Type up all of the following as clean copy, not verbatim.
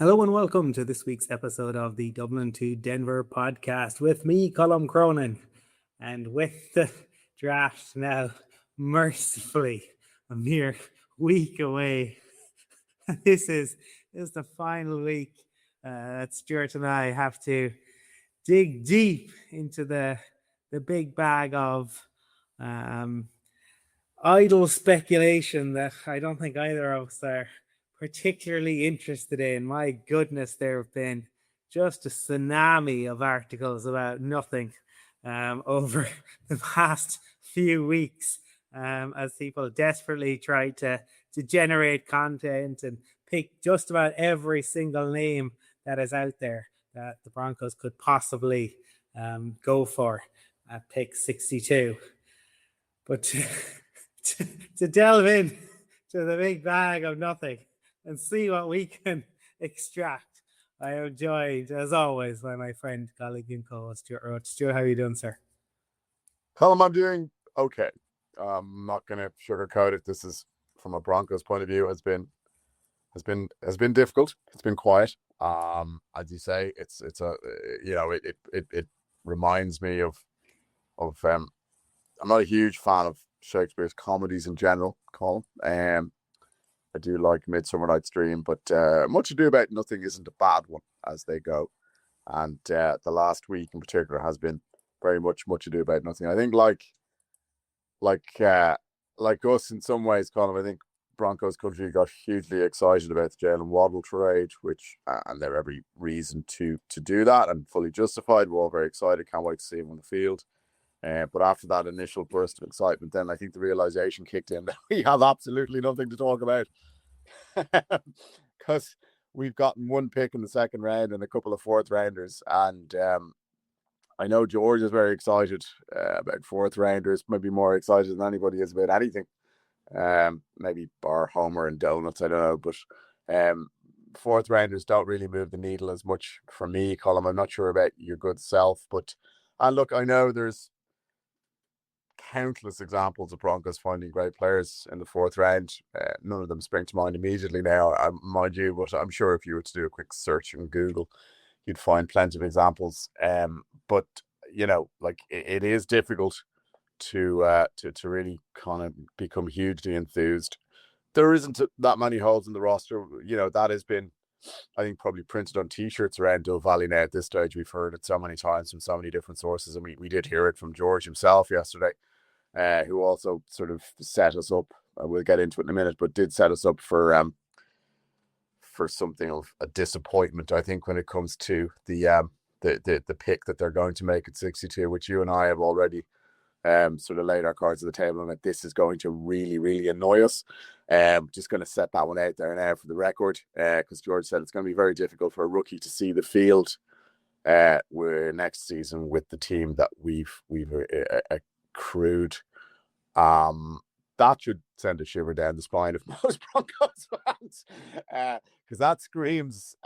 Hello and welcome to this week's episode of the Dublin to Denver podcast with me, Colum Cronin, and with the draft now mercifully a mere week away. This is the final week that Stuart and I have to dig deep into the big bag of idle speculation that I don't think either of us are particularly interested in. My goodness, there have been just a tsunami of articles about nothing over the past few weeks as people desperately try to generate content and pick just about every single name that is out there that the Broncos could possibly go for at pick 62. But to delve in to the big bag of nothing and see what we can extract, I am joined, as always, by my friend, colleague, and co-host, Stuart Roach. Stuart, how are you doing, sir? Colum, I'm doing okay. I'm not going to sugarcoat it. This is, from a Broncos point of view, has been difficult. It's been quiet. As you say, it's a it reminds me of I'm not a huge fan of Shakespeare's comedies in general, Colin. I do like Midsummer Night's Dream, but Much Ado About Nothing isn't a bad one as they go. And the last week in particular has been very much Ado About Nothing. I think like us in some ways, Colin, I think Broncos country got hugely excited about the Jalen Waddle trade, which and they have every reason to do that and fully justified. We're all very excited. Can't wait to see him on the field. But after that initial burst of excitement, then I think the realization kicked in that we have absolutely nothing to talk about because we've gotten one pick in the second round and a couple of fourth rounders. And I know George is very excited about fourth rounders, maybe more excited than anybody is about anything. Maybe bar Homer and donuts, I don't know. But fourth rounders don't really move the needle as much for me, Colin. I'm not sure about your good self, but and look, I know there's countless examples of Broncos finding great players in the fourth round. None of them spring to mind immediately now, mind you, but I'm sure if you were to do a quick search on Google, you'd find plenty of examples. But you know, like it is difficult to really kind of become hugely enthused. There isn't that many holes in the roster. You know, that has been, I think, probably printed on T-shirts around Dove Valley now at this stage. We've heard it so many times from so many different sources, and we did hear it from George himself yesterday, who also sort of set us up. We'll get into it in a minute, but did set us up for something of a disappointment, I think, when it comes to the pick that they're going to make at 62, which you and I have already sort of laid our cards on the table, and that this is going to really, really annoy us. Just going to set that one out there now for the record, because George said it's going to be very difficult for a rookie to see the field next season with the team that we've accrued. That should send a shiver down the spine of most Broncos fans, because that screams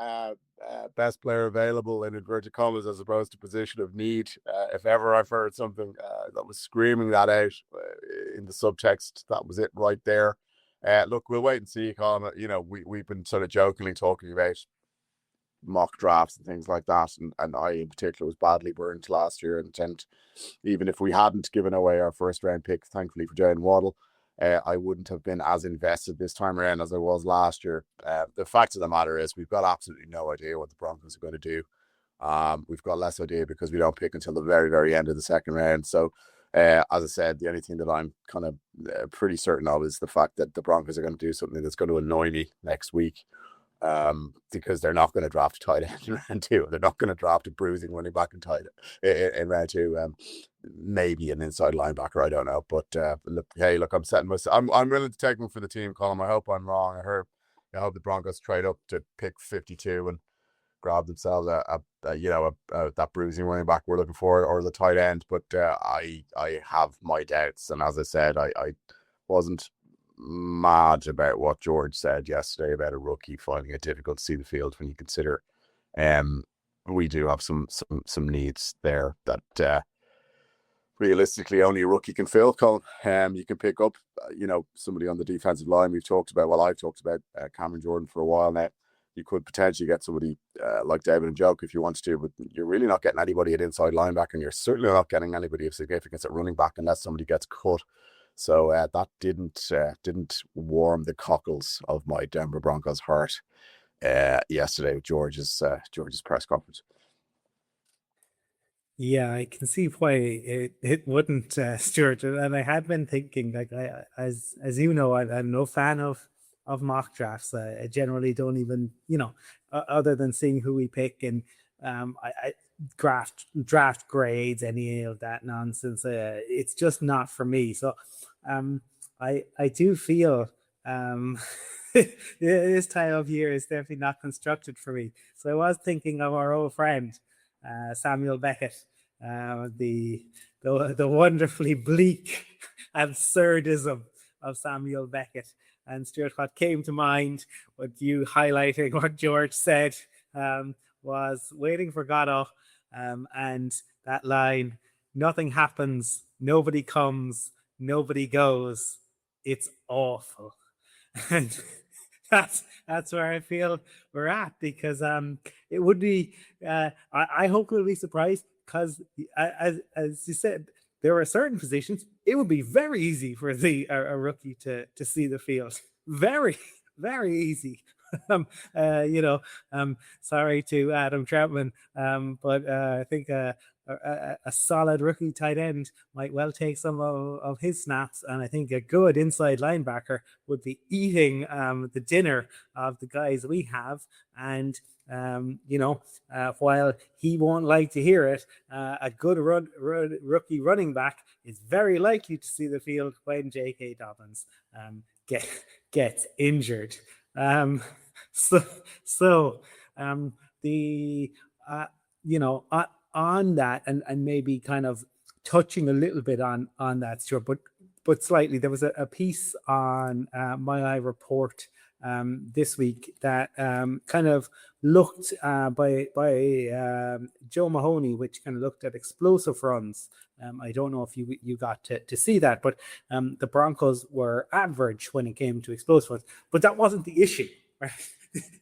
best player available in inverted commas as opposed to position of need. If ever I've heard something that was screaming that out in the subtext, that was it right there. Look, we'll wait and see, Colin. You know, we've been sort of jokingly talking about mock drafts and things like that, and I in particular was badly burnt last year, and even if we hadn't given away our first round pick, thankfully for Jalen Waddle, I wouldn't have been as invested this time around as I was last year. The fact of the matter is we've got absolutely no idea what the Broncos are going to do. We've got less idea because we don't pick until the very, very end of the second round. So as I said, the only thing that I'm kind of pretty certain of is the fact that the Broncos are going to do something that's going to annoy me next week. Because they're not going to draft a tight end in round two. They're not going to draft a bruising running back in round two. Maybe an inside linebacker, I don't know. But look, I'm setting myself. I'm willing to take one for the team, Colin. I hope I'm wrong. I hope the Broncos trade up to pick 52 and grab themselves that bruising running back we're looking for, or the tight end. But I have my doubts, and as I said, I wasn't mad about what George said yesterday about a rookie finding it difficult to see the field when you consider we do have some needs there that realistically only a rookie can fill, Colin. You can pick up somebody on the defensive line. I've talked about Cameron Jordan for a while now. you could potentially get somebody like David Njoku if you wanted to, but you're really not getting anybody at inside linebacker, and you're certainly not getting anybody of significance at running back unless somebody gets cut. So that didn't warm the cockles of my Denver Broncos heart yesterday with George's press conference. Yeah, I can see why it wouldn't, Stuart. And I had been thinking, like, as you know, I'm no fan of mock drafts. I generally don't even, other than seeing who we pick, and I draft grades, any of that nonsense. It's just not for me. So, I do feel this time of year is definitely not constructed for me. So I was thinking of our old friend, Samuel Beckett, the wonderfully bleak absurdism of Samuel Beckett. And Stuart, what came to mind with you highlighting what George said was waiting for Godot, and that line, nothing happens, nobody comes, nobody goes. It's awful. And that's where I feel we're at, because it would be I hope we'll be surprised, because as you said, there are certain positions it would be very easy for a rookie to see the field. Very, very easy. um, sorry to Adam Troutman, but I think a solid rookie tight end might well take some of his snaps, and I think a good inside linebacker would be eating the dinner of the guys we have. And while he won't like to hear it, a good rookie running back is very likely to see the field when J.K. Dobbins gets injured. So the on that, and maybe kind of touching a little bit on that, Stuart, but slightly, there was a piece on My Eye Report this week that kind of looked by Joe Mahoney, which kind of looked at explosive runs. I don't know if you got to see that, but the Broncos were average when it came to explosive runs, but that wasn't the issue, right?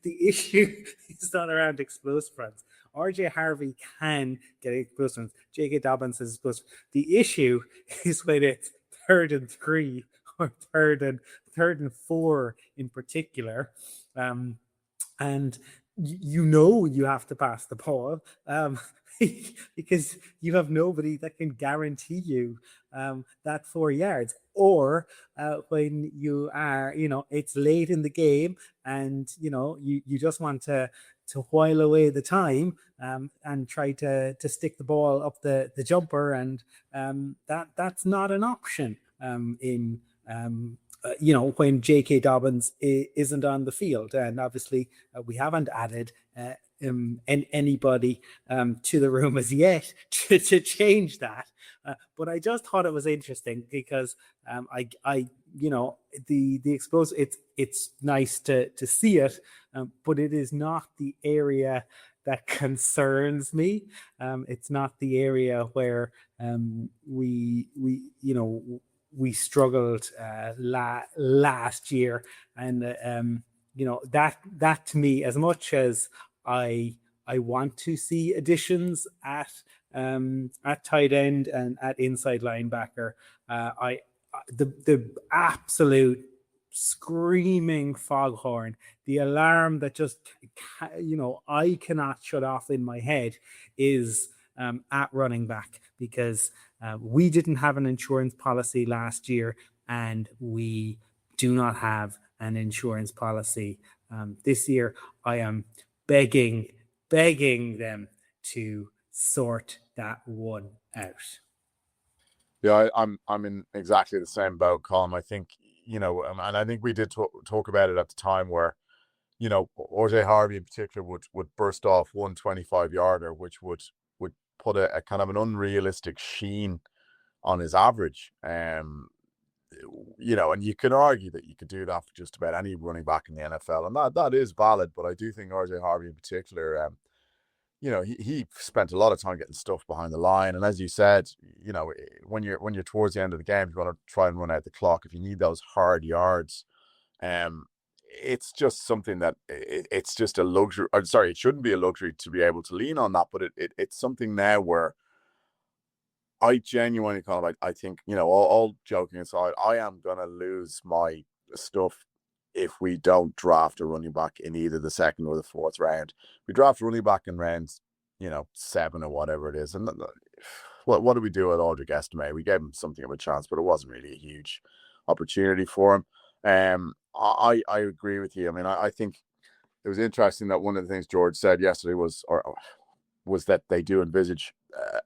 The issue is not around explosive runs. RJ Harvey can get explosive runs. J.K. Dobbins is explosive. The issue is when it's 3rd and 3 or third and 4 in particular, and you have to pass the ball, because you have nobody that can guarantee you that 4 yards. Or when you are, it's late in the game, and you just want to while away the time, and try to stick the ball up the jumper, and that's not an option in when J.K. Dobbins isn't on the field. And obviously we haven't added anybody to the room as yet to change that. But I just thought it was interesting, because the explosive, it's nice to see it, but it is not the area that concerns me. It's not the area where we struggled last year, and that to me, as much as I want to see additions at tight end and at inside linebacker, the absolute screaming foghorn, the alarm that just I cannot shut off in my head, is at running back, because we didn't have an insurance policy last year, and we do not have an insurance policy this year. I am begging them to sort that one out. Yeah, I'm in exactly the same boat, Colum. I think, and I think we did talk about it at the time, where RJ Harvey in particular would burst off 125-yarder, which would put a kind of an unrealistic sheen on his average. And you can argue that you could do that for just about any running back in the NFL, and that is valid. But I do think RJ Harvey in particular, he spent a lot of time getting stuff behind the line. And as you said, when you're towards the end of the game, you want to try and run out the clock. If you need those hard yards, it's just something that it's just a luxury. I'm sorry, it shouldn't be a luxury to be able to lean on that, but it's something now where I genuinely kind of like, I think, all joking aside, I am going to lose my stuff if we don't draft a running back in either the second or the fourth round. We draft a running back in rounds, 7 or whatever it is. And what did we do at Aldrich Estimate? We gave him something of a chance, but it wasn't really a huge opportunity for him. I agree with you. I mean, I think it was interesting that one of the things George said yesterday was that they do envisage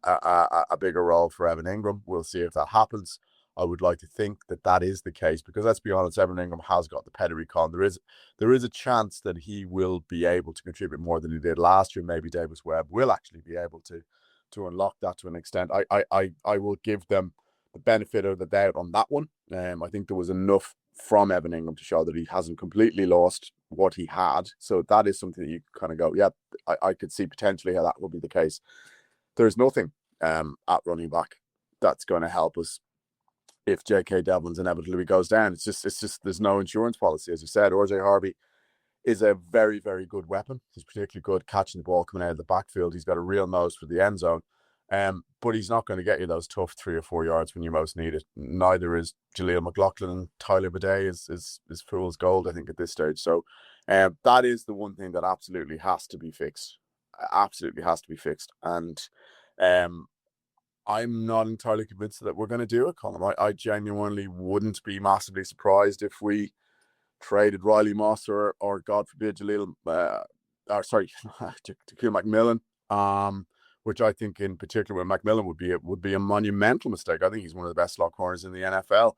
a bigger role for Evan Ingram. We'll see if that happens. I would like to think that is the case, because let's be honest, Evan Ingram has got the pedigree. There is a chance that he will be able to contribute more than he did last year. Maybe Davis Webb will actually be able to unlock that to an extent. I will give them the benefit of the doubt on that one. I think there was enough from Evan Ingram to show that he hasn't completely lost what he had. So that is something that you kind of go, yeah, I could see potentially how that will be the case. There's nothing at running back that's going to help us if J.K. Devlin's inevitably goes down. It's just there's no insurance policy. As you said, RJ Harvey is a very, very good weapon. He's particularly good catching the ball coming out of the backfield. He's got a real nose for the end zone. But he's not going to get you those tough 3 or 4 yards when you most need it. Neither is Jaleel McLaughlin, and Tyler Bidet is fool's gold, I think, at this stage. So that is the one thing that absolutely has to be fixed. Absolutely has to be fixed. And I'm not entirely convinced that we're going to do it, Colum. I genuinely wouldn't be massively surprised if we traded Riley Moss or God forbid, Tequil McMillan. Which I think in particular with McMillan would be a monumental mistake. I think he's one of the best slot corners in the NFL.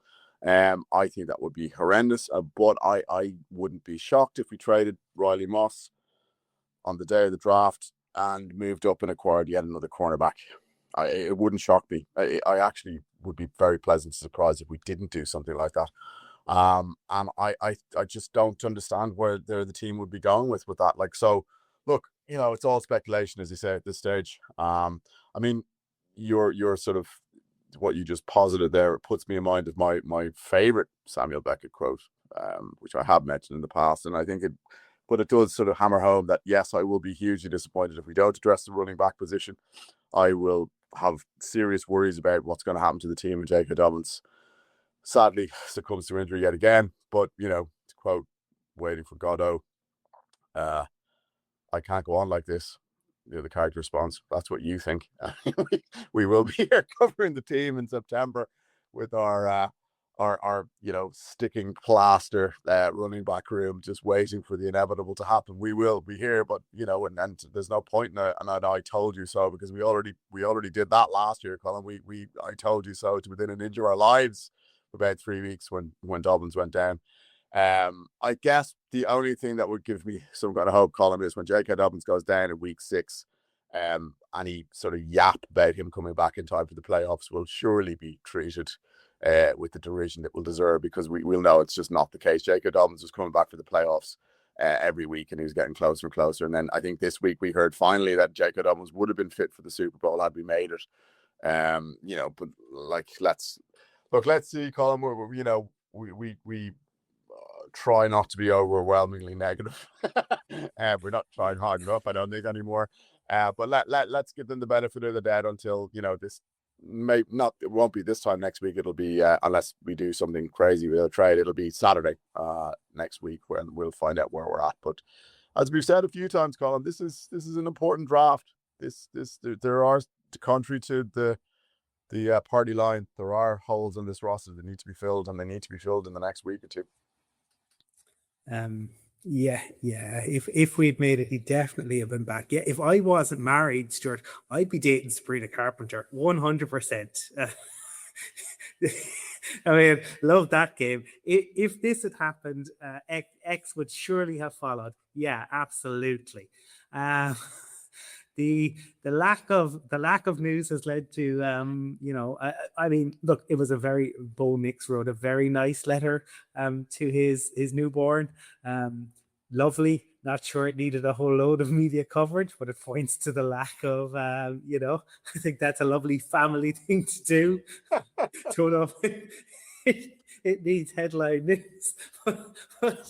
I think that would be horrendous. But I wouldn't be shocked if we traded Riley Moss on the day of the draft and moved up and acquired yet another cornerback. It wouldn't shock me. I actually would be very pleasantly surprised if we didn't do something like that. And I just don't understand where the team would be going with that. Like, so look, it's all speculation, as you say, at this stage. I mean, your sort of what you just posited there, it puts me in mind of my favorite Samuel Beckett quote, which I have mentioned in the past, and I think it does sort of hammer home that yes, I will be hugely disappointed if we don't address the running back position. I will have serious worries about what's going to happen to the team when J.K. Dobbins sadly succumbs to injury yet again. But to quote Waiting for Godot, I can't go on like this. The character response, that's what you think. we will be here covering the team in September with our sticking plaster running back room, just waiting for the inevitable to happen. We will be here, but and there's no point in it. And I told you so, because we already did that last year, Colin. I told you so to within an inch of our lives for about 3 weeks when Dobbins went down. I guess the only thing that would give me some kind of hope, Colin, is when J.K. Dobbins goes down in week 6, and he sort of yap about him coming back in time for the playoffs, will surely be treated with the derision that will deserve, because we'll know it's just not the case. J.K. Dobbins was coming back for the playoffs every week, and he was getting closer and closer. And then I think this week we heard finally that J.K. Dobbins would have been fit for the Super Bowl had we made it. But let's see, Colin. We try not to be overwhelmingly negative. We're not trying hard enough, I don't think, anymore. But let's give them the benefit of the doubt until this it won't be this time next week. It'll be unless we do something crazy with a trade, it'll be Saturday next week when we'll find out where we're at. But as we've said a few times, Colin, this is an important draft. There are, contrary to the party line, there are holes in this roster that need to be filled, and they need to be filled in the next week or two. Yeah. If we'd made it, he'd definitely have been back. Yeah, if I wasn't married, Stuart, I'd be dating Sabrina Carpenter 100%. I mean, love that game. If this had happened, X would surely have followed. Yeah, absolutely. The lack of news has led to I mean, look, it was a very Bo Nix wrote a very nice letter to his newborn. Lovely. Not sure it needed a whole load of media coverage, but it points to the lack of I think that's a lovely family thing to do. Don't know if it needs headline news, but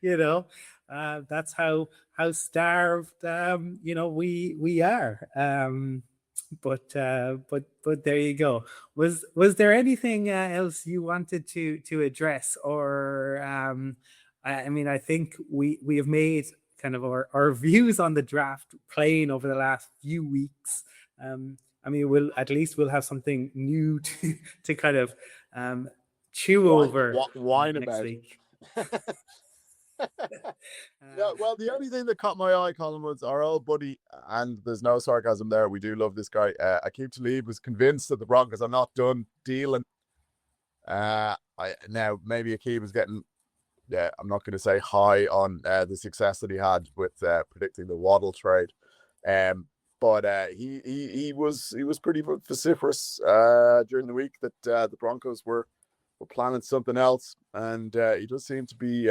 you know, that's how starved we are. But there you go. Was there anything else you wanted to address, or I mean, I think we have made kind of our views on the draft plain over the last few weeks. I mean, we'll have something new to kind of chew over Whine next about week. Yeah, well, the only thing that caught my eye, Colin, was our old buddy, and there's no sarcasm there. We do love this guy. Aqib Talib was convinced that the Broncos are not done dealing. Now maybe Aqib is getting, I'm not going to say high on the success that he had with predicting the Waddle trade, but he was pretty vociferous during the week that the Broncos were planning something else, and he does seem to be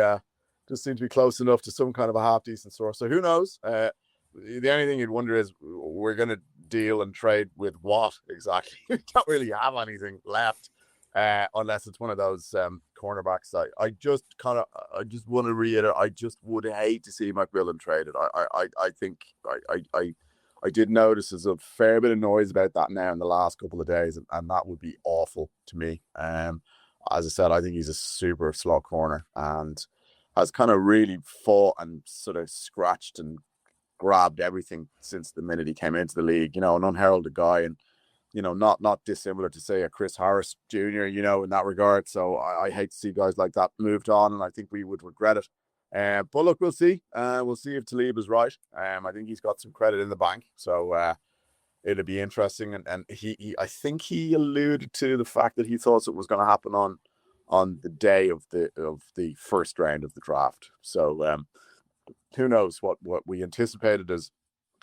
close enough to some kind of a half decent source. So who knows? The only thing you'd wonder is we're going to deal and trade with what exactly? We don't really have anything left, unless it's one of those cornerbacks. I just want to reiterate. I just would hate to see McMillan traded. I think I did notice there's a fair bit of noise about that now in the last couple of days, and that would be awful to me. As I said, I think he's a super slow corner and has kind of really fought and sort of scratched and grabbed everything since the minute he came into the league. You know, an unheralded guy, and not dissimilar to say a Chris Harris Jr. In that regard. So I hate to see guys like that moved on, and I think we would regret it. But look, we'll see. We'll see if Talib is right. I think he's got some credit in the bank, so it'll be interesting. And he I think he alluded to the fact that he thought it was going to happen on the day of the first round of the draft. So who knows what we anticipated as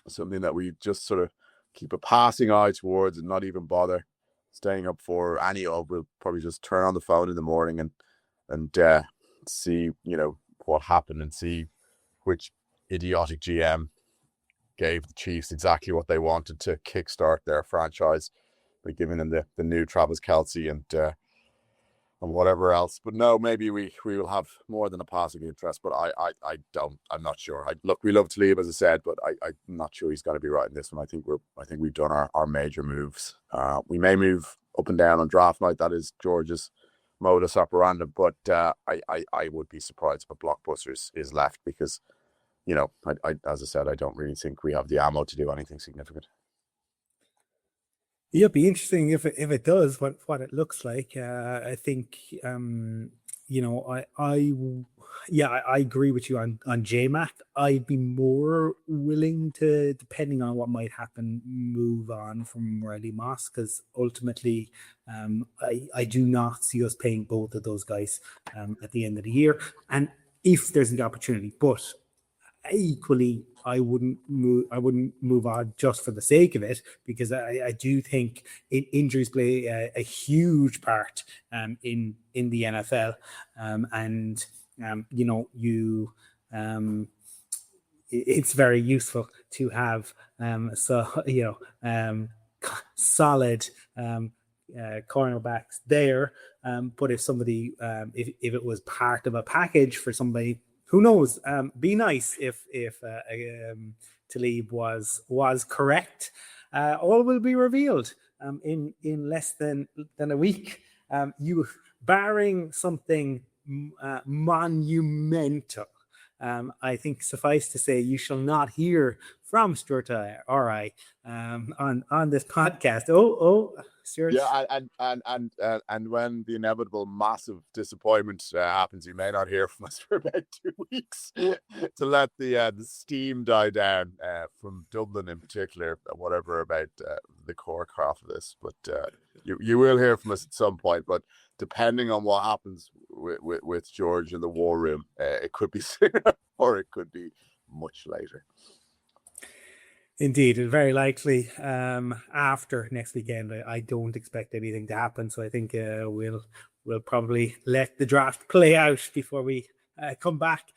something that we just sort of keep a passing eye towards and not even bother staying up for. We'll probably just turn on the phone in the morning and see what happened and see which idiotic GM gave the Chiefs exactly what they wanted to kickstart their franchise by giving them the new Travis Kelce and whatever else. But no, maybe we will have more than a passing interest, but I'm not sure. Look, we love Talib, as I said, but I'm not sure he's going to be right in this one. I think we've done our major moves. We may move up and down on draft night. That is George's modus operandi, but I would be surprised if a blockbuster is left because, as I said, I don't really think we have the ammo to do anything significant. Yeah, it'd be interesting if it does what it looks like. I think I agree with you on JMac. I'd be more willing to, depending on what might happen, move on from Riley Moss, because ultimately I do not see us paying both of those guys at the end of the year, and if there's an opportunity. But equally, I wouldn't move on just for the sake of it, because I do think injuries play a huge part in the NFL, and it's very useful to have solid cornerbacks there. But if somebody, if it was part of a package for somebody, who knows? Be nice if Talib was correct. All will be revealed in less than a week. You barring something monumental. I think suffice to say, you shall not hear from Stuart or I on this podcast. Oh, Stuart. Yeah, and when the inevitable massive disappointment happens, you may not hear from us for about 2 weeks to let the steam die down from Dublin in particular, whatever about the core craft of this. But you will hear from us at some point. But depending on what happens with George in the war room, it could be sooner or it could be much later. Indeed, and very likely after next weekend. I don't expect anything to happen, so I think we'll probably let the draft play out before we come back.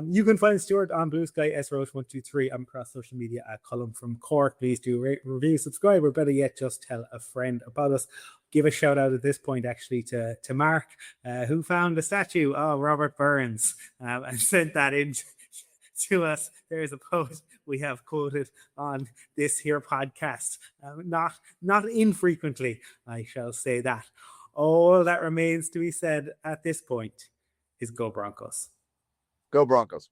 You can find Stuart on Blue Sky, SRoach123, and across social media at Colum from Cork. Please do rate, review, subscribe, or better yet, just tell a friend about us. give a shout out at this point actually to Mark, who found a statue of Robert Burns and sent that in to us. There is a post we have quoted on this here podcast, not infrequently, I shall say that. All that remains to be said at this point is go Broncos. Go Broncos.